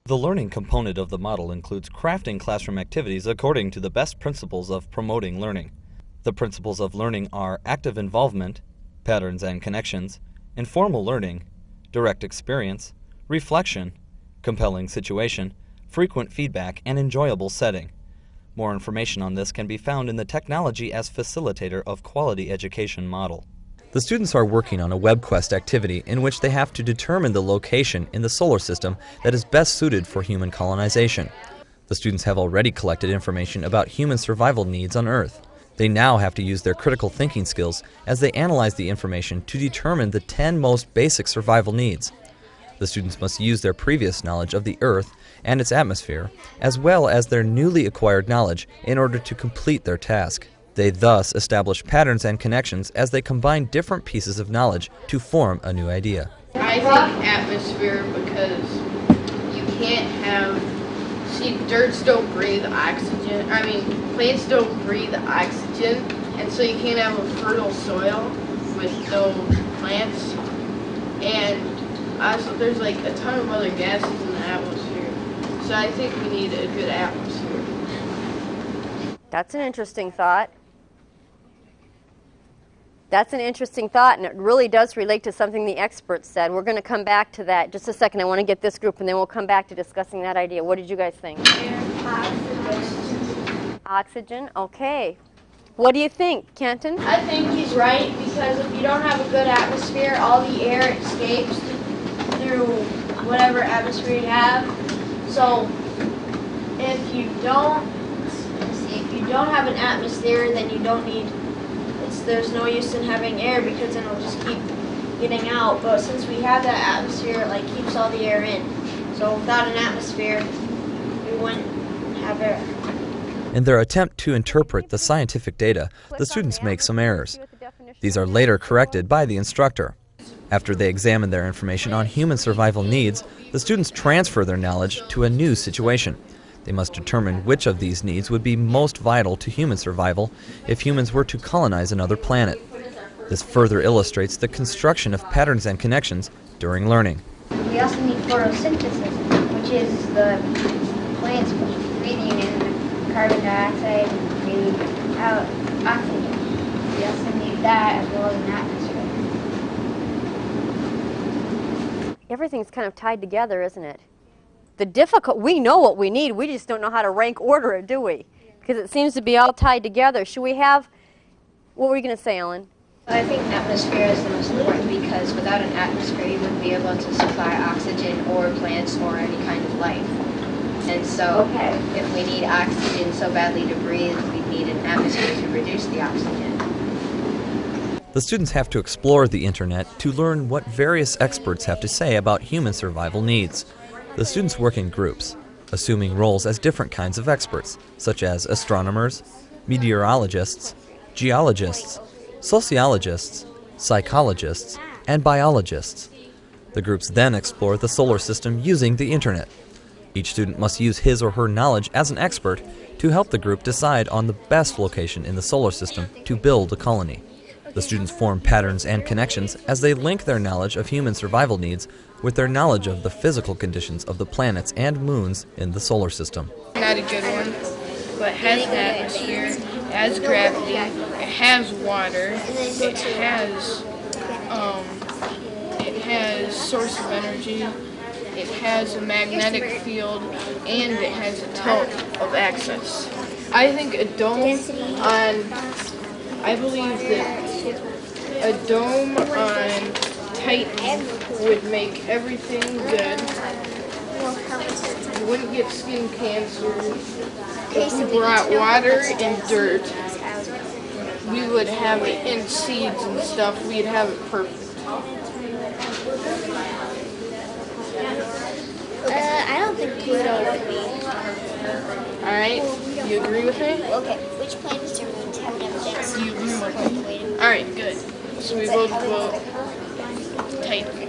The learning component of the model includes crafting classroom activities according to the best principles of promoting learning. The principles of learning are active involvement, patterns and connections, informal learning, direct experience, reflection, compelling situation, frequent feedback, and enjoyable setting. More information on this can be found in the Technology as Facilitator of Quality Education model. The students are working on a WebQuest activity in which they have to determine the location in the solar system that is best suited for human colonization. The students have already collected information about human survival needs on Earth. They now have to use their critical thinking skills as they analyze the information to determine the 10 most basic survival needs. The students must use their previous knowledge of the Earth and its atmosphere, as well as their newly acquired knowledge in order to complete their task. They thus establish patterns and connections as they combine different pieces of knowledge to form a new idea. I think atmosphere because you can't dirts don't breathe oxygen. Plants don't breathe oxygen, and so you can't have a fertile soil with no plants. And also there's like a ton of other gases in the atmosphere. So I think we need a good atmosphere. That's an interesting thought. That's an interesting thought, and it really does relate to something the experts said. We're going to come back to that in just a second. I want to get this group, and then we'll come back to discussing that idea. What did you guys think? Oxygen. Oxygen, okay. What do you think, Kenton? I think he's right, because if you don't have a good atmosphere, all the air escapes through whatever atmosphere you have. So if you don't have an atmosphere, then you don't need, there's no use in having air, because then it'll just keep getting out. But since we have that atmosphere, it like keeps all the air in. So without an atmosphere, we wouldn't have air. In their attempt to interpret the scientific data, the students make some errors. These are later corrected by the instructor. After they examine their information on human survival needs, the students transfer their knowledge to a new situation. They must determine which of these needs would be most vital to human survival if humans were to colonize another planet. This further illustrates the construction of patterns and connections during learning. We also need photosynthesis, which is the plants breathing in carbon dioxide and breathing out oxygen. We also need that as well as an atmosphere. Everything's kind of tied together, isn't it? We know what we need, we just don't know how to rank order it, do we? Because it seems to be all tied together. Should we have, what were you going to say, Ellen? I think atmosphere is the most important, because without an atmosphere you wouldn't be able to supply oxygen or plants or any kind of life. And so if we need oxygen so badly to breathe, we need an atmosphere to produce the oxygen. The students have to explore the internet to learn what various experts have to say about human survival needs. The students work in groups, assuming roles as different kinds of experts, such as astronomers, meteorologists, geologists, sociologists, psychologists, and biologists. The groups then explore the solar system using the internet. Each student must use his or her knowledge as an expert to help the group decide on the best location in the solar system to build a colony. The students form patterns and connections as they link their knowledge of human survival needs with their knowledge of the physical conditions of the planets and moons in the solar system. Not a good one, but it has an atmosphere, it has gravity, it has water, it has source of energy, it has a magnetic field, and it has a tunnel of access. I think a dome I believe that a dome on Titan would make everything good. You wouldn't get skin cancer. If we brought water and dirt, we would have it in seeds and stuff. We'd have it perfect. I don't think Pluto would be. Alright, you agree with me? Okay, which planets are moons have never been seen? Alright, good. So we both vote Titan.